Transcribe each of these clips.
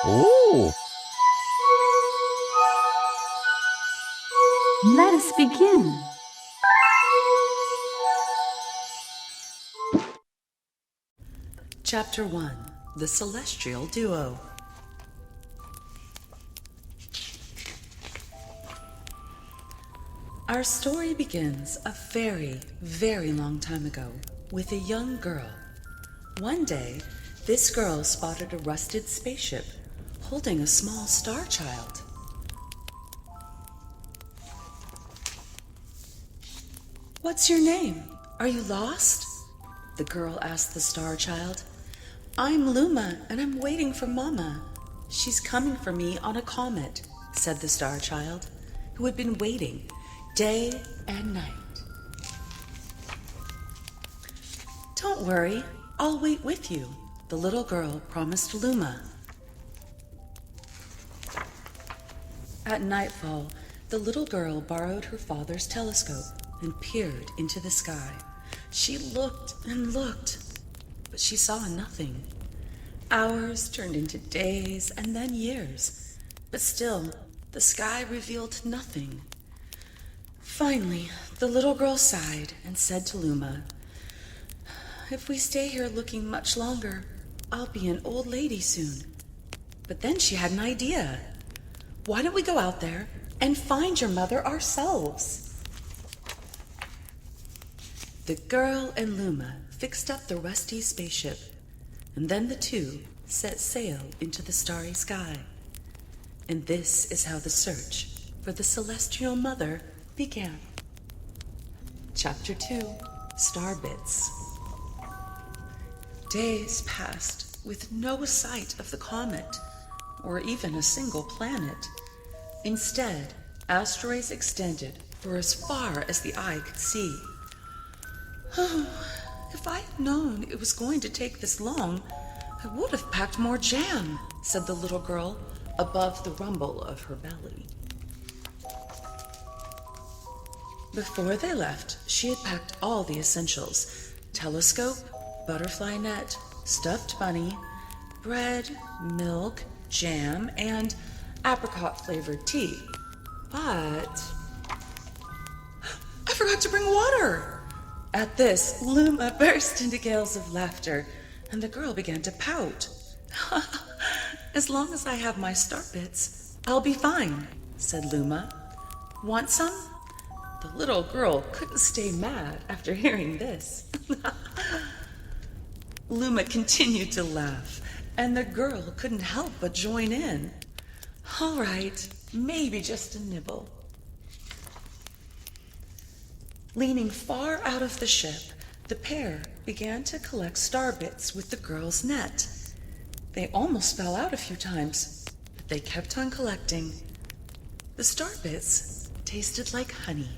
Ooh! Let us begin. Chapter 1. The Celestial Duo. Our story begins a very, very long time ago with a young girl. One day, this girl spotted a rusted spaceship holding a small star child. "What's your name? Are you lost?" the girl asked the star child. "I'm Luma, and I'm waiting for Mama. She's coming for me on a comet," said the star child, who had been waiting day and night. "Don't worry, I'll wait with you," the little girl promised Luma. At nightfall, the little girl borrowed her father's telescope and peered into the sky. She looked and looked, but she saw nothing. Hours turned into days and then years, but still the sky revealed nothing. Finally, the little girl sighed and said to Luma, "If we stay here looking much longer, I'll be an old lady soon." But then she had an idea. "Why don't we go out there and find your mother ourselves?" The girl and Luma fixed up the rusty spaceship, and then the two set sail into the starry sky. And this is how the search for the celestial mother began. Chapter 2. Star Bits. Days passed with no sight of the comet, or even a single planet. Instead, asteroids extended for as far as the eye could see. "Oh, if I had known it was going to take this long, I would have packed more jam," said the little girl above the rumble of her belly. Before they left, she had packed all the essentials: telescope, butterfly net, stuffed bunny, bread, milk, jam, and apricot-flavored tea. But I forgot to bring water! At this, Luma burst into gales of laughter, and the girl began to pout. "As long as I have my star bits, I'll be fine," said Luma. "Want some?" The little girl couldn't stay mad after hearing this. Luma continued to laugh, and the girl couldn't help but join in. "All right, maybe just a nibble." Leaning far out of the ship, the pair began to collect star bits with the girl's net. They almost fell out a few times, but they kept on collecting. The star bits tasted like honey.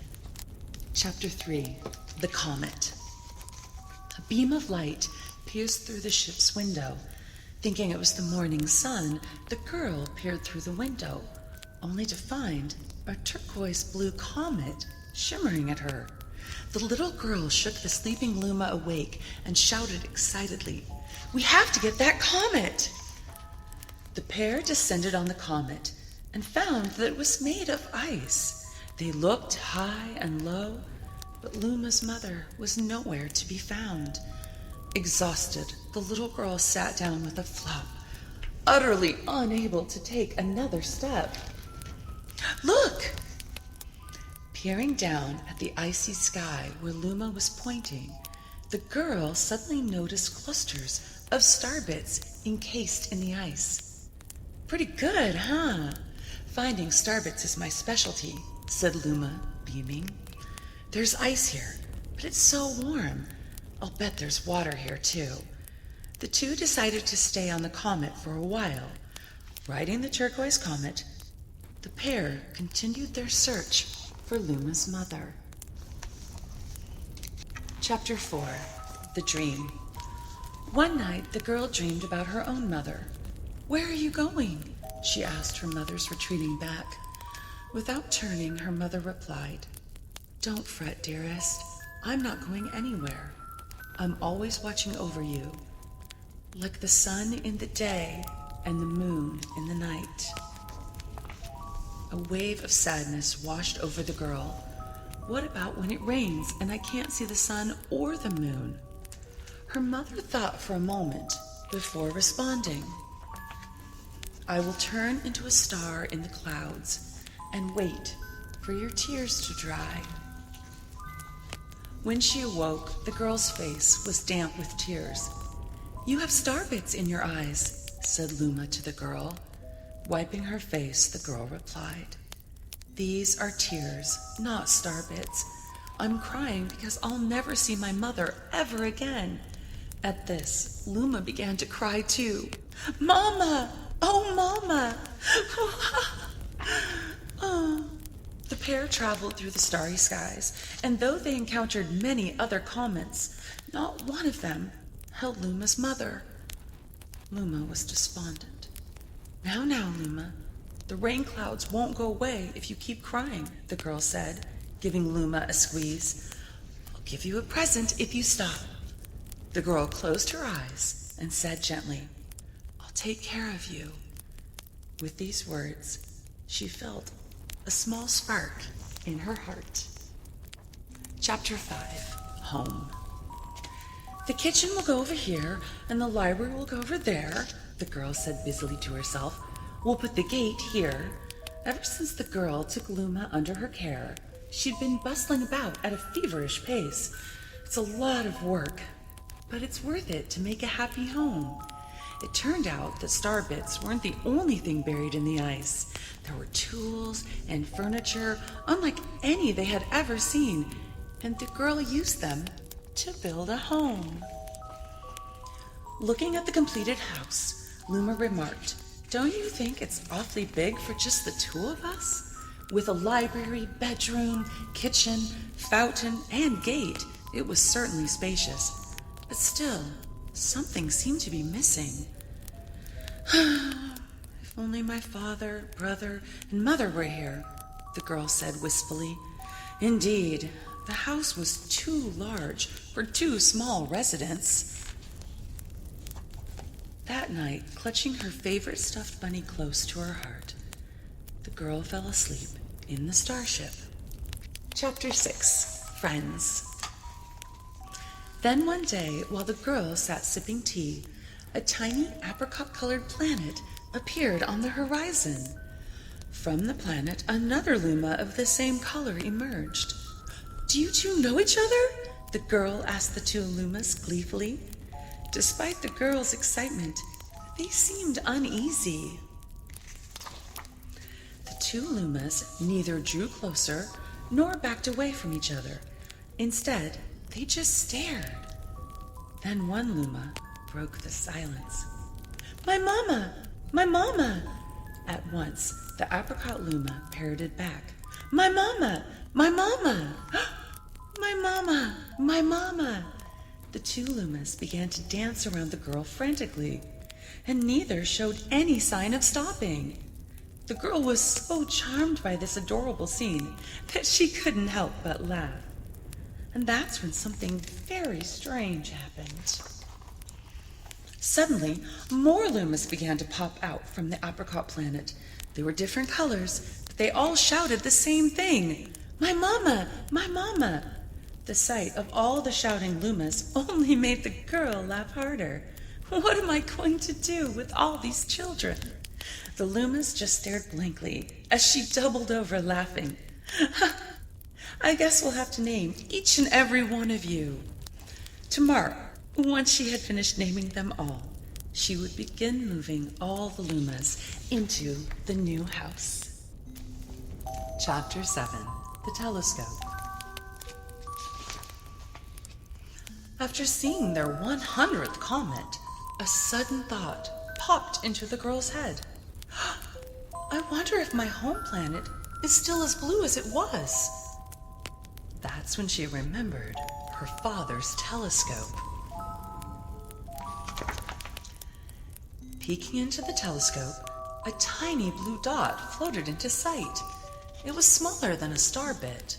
Chapter 3. The Comet. A beam of light pierced through the ship's window. Thinking it was the morning sun, the girl peered through the window, only to find a turquoise blue comet shimmering at her. The little girl shook the sleeping Luma awake and shouted excitedly, "We have to get that comet!" The pair descended on the comet and found that it was made of ice. They looked high and low, but Luma's mother was nowhere to be found. Exhausted, the little girl sat down with a flop, utterly unable to take another step. "Look!" Peering down at the icy sky where Luma was pointing, the girl suddenly noticed clusters of star bits encased in the ice. "Pretty good, huh? Finding star bits is my specialty," said Luma, beaming. "There's ice here, but it's so warm. I'll bet there's water here, too." The two decided to stay on the comet for a while. Riding the turquoise comet, the pair continued their search for Luma's mother. Chapter 4. The Dream. One night, the girl dreamed about her own mother. "Where are you going?" she asked her mother's retreating back. Without turning, her mother replied, "Don't fret, dearest. I'm not going anywhere. I'm always watching over you. Like the sun in the day and the moon in the night. A wave of sadness washed over the girl. What about when it rains and I can't see the sun or the moon? Her mother thought for a moment before responding. I will turn into a star in the clouds and wait for your tears to dry. When she awoke, the girl's face was damp with tears. You have star bits in your eyes, said Luma to the girl. Wiping her face, the girl replied, These are tears, not star bits. I'm crying because I'll never see my mother ever again. At this, Luma began to cry too. Mama! Oh, Mama! Oh. The pair traveled through the starry skies, and though they encountered many other comets, not one of them held Luma's mother. Luma was despondent. Now, Luma, the rain clouds won't go away if you keep crying, the girl said, giving Luma a squeeze. I'll give you a present if you stop. The girl closed her eyes and said gently, I'll take care of you. With these words, she felt a small spark in her heart. Chapter 5, Home. The kitchen will go over here, and the library will go over there, the girl said busily to herself. We'll put the gate here. Ever since the girl took Luma under her care, she'd been bustling about at a feverish pace. It's a lot of work, but it's worth it to make a happy home. It turned out that star bits weren't the only thing buried in the ice. There were tools and furniture unlike any they had ever seen, and the girl used them to build a home. Looking at the completed house, Luma remarked, Don't you think it's awfully big for just the two of us? With a library, bedroom, kitchen, fountain, and gate, it was certainly spacious. But still, something seemed to be missing. If only my father, brother, and mother were here, the girl said wistfully. Indeed, the house was too large for two small residents. That night, clutching her favorite stuffed bunny close to her heart, the girl fell asleep in the starship. Chapter 6, Friends. Then one day, while the girl sat sipping tea, a tiny apricot-colored planet appeared on the horizon. From the planet, another Luma of the same color emerged. Do you two know each other? The girl asked the two Lumas gleefully. Despite the girl's excitement, they seemed uneasy. The two Lumas neither drew closer nor backed away from each other. Instead, they just stared. Then one Luma broke the silence. My mama! My mama! At once, the apricot Luma parroted back. My mama! My mama! My mama! My mama! The two Lumas began to dance around the girl frantically, and neither showed any sign of stopping. The girl was so charmed by this adorable scene that she couldn't help but laugh. And that's when something very strange happened. Suddenly, more Lumas began to pop out from the apricot planet. They were different colors, but they all shouted the same thing. My mama! My mama! The sight of all the shouting Lumas only made the girl laugh harder. What am I going to do with all these children? The Lumas just stared blankly as she doubled over laughing. I guess we'll have to name each and every one of you. Tomorrow, once she had finished naming them all, she would begin moving all the Lumas into the new house. Chapter 7, The Telescope. After seeing their 100th comet, a sudden thought popped into the girl's head. I wonder if my home planet is still as blue as it was. That's when she remembered her father's telescope. Peeking into the telescope, a tiny blue dot floated into sight. It was smaller than a star bit.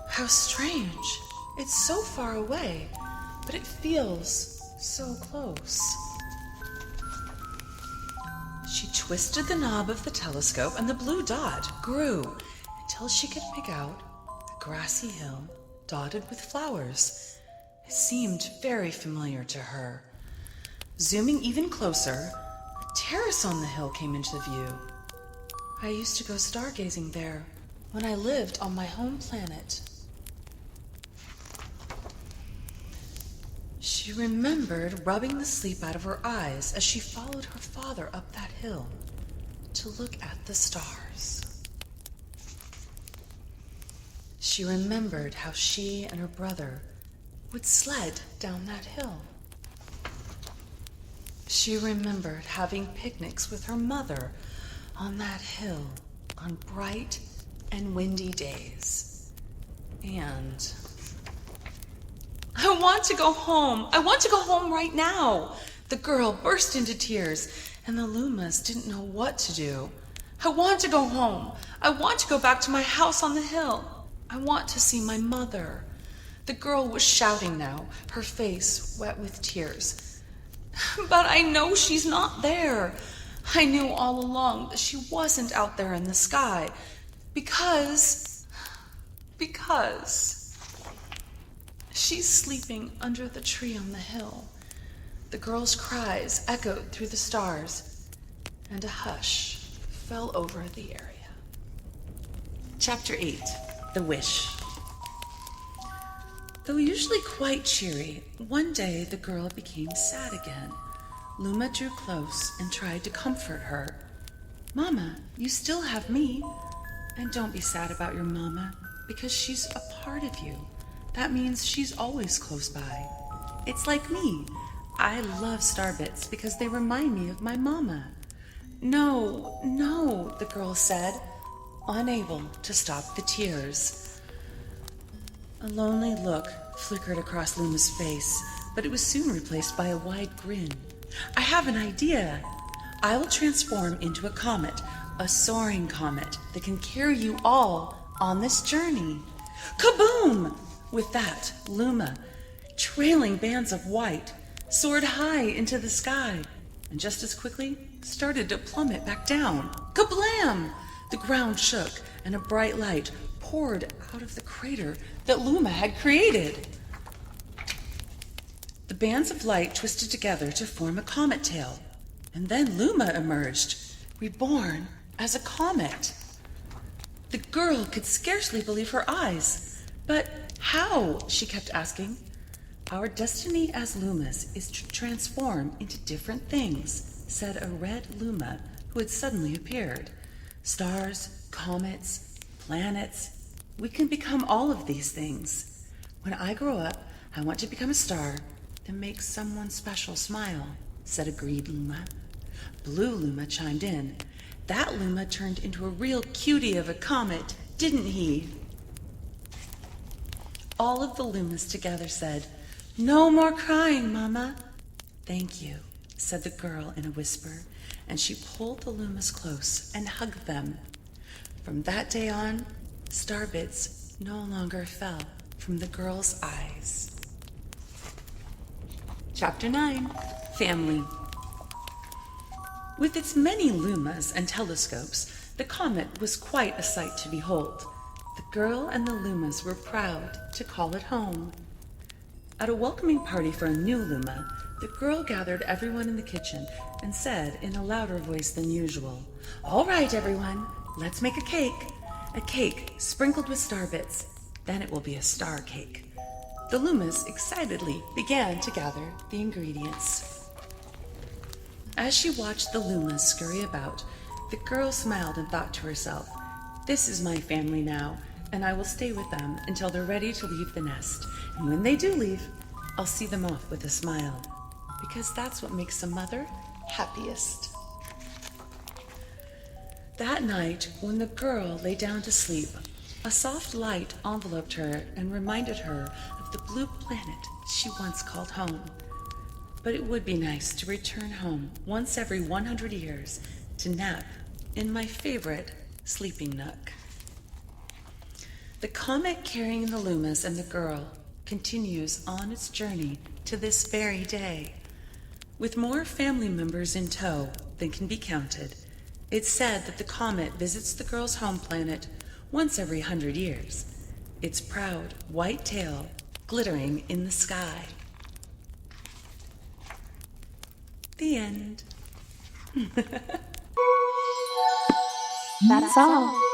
How strange! It's so far away, but it feels so close. She twisted the knob of the telescope and the blue dot grew until she could make out a grassy hill dotted with flowers. It seemed very familiar to her. Zooming even closer, a terrace on the hill came into view. I used to go stargazing there when I lived on my home planet. She remembered rubbing the sleep out of her eyes as she followed her father up that hill to look at the stars. She remembered how she and her brother would sled down that hill. She remembered having picnics with her mother on that hill on bright and windy days. And I want to go home. I want to go home right now. The girl burst into tears, and the Lumas didn't know what to do. I want to go home. I want to go back to my house on the hill. I want to see my mother. The girl was shouting now, her face wet with tears. But I know she's not there. I knew all along that she wasn't out there in the sky because she's sleeping under the tree on the hill. The girl's cries echoed through the stars, and a hush fell over the area. Chapter 8, The Wish. Though usually quite cheery, one day the girl became sad again. Luma drew close and tried to comfort her. Mama, you still have me. And don't be sad about your mama, because she's a part of you. That means she's always close by. It's like me. I love starbits because they remind me of my mama. No, the girl said, unable to stop the tears. A lonely look flickered across Luma's face, but it was soon replaced by a wide grin. I have an idea. I will transform into a comet, a soaring comet that can carry you all on this journey. Kaboom! With that, Luma, trailing bands of white, soared high into the sky, and just as quickly started to plummet back down. Kablam! The ground shook, and a bright light poured out of the crater that Luma had created. The bands of light twisted together to form a comet tail, and then Luma emerged, reborn as a comet. The girl could scarcely believe her eyes. But how? She kept asking. Our destiny as Lumas is to transform into different things, said a red Luma who had suddenly appeared. Stars, comets, planets. We can become all of these things. When I grow up, I want to become a star that makes someone special smile, said a green Luma. Blue Luma chimed in. That Luma turned into a real cutie of a comet, didn't he? All of the Lumas together said, No more crying, Mama. Thank you, said the girl in a whisper, and she pulled the Lumas close and hugged them. From that day on, starbits no longer fell from the girl's eyes. Chapter 9, Family. With its many Lumas and telescopes, the comet was quite a sight to behold. The girl and the Lumas were proud to call it home. At a welcoming party for a new Luma, the girl gathered everyone in the kitchen and said in a louder voice than usual, All right, everyone, let's make a cake sprinkled with star bits. Then it will be a star cake. The Lumas excitedly began to gather the ingredients. As she watched the Lumas scurry about, the girl smiled and thought to herself, This is my family now, and I will stay with them until they're ready to leave the nest. And when they do leave, I'll see them off with a smile, because that's what makes a mother happiest. That night, when the girl lay down to sleep, a soft light enveloped her and reminded her of the blue planet she once called home. But it would be nice to return home once every 100 years to nap in my favorite sleeping nook. The comet carrying the Lumas and the girl continues on its journey to this very day. With more family members in tow, than can be counted. It's said that the comet visits the girls' home planet once every 100 years, its proud white tail glittering in the sky. The end. That's all.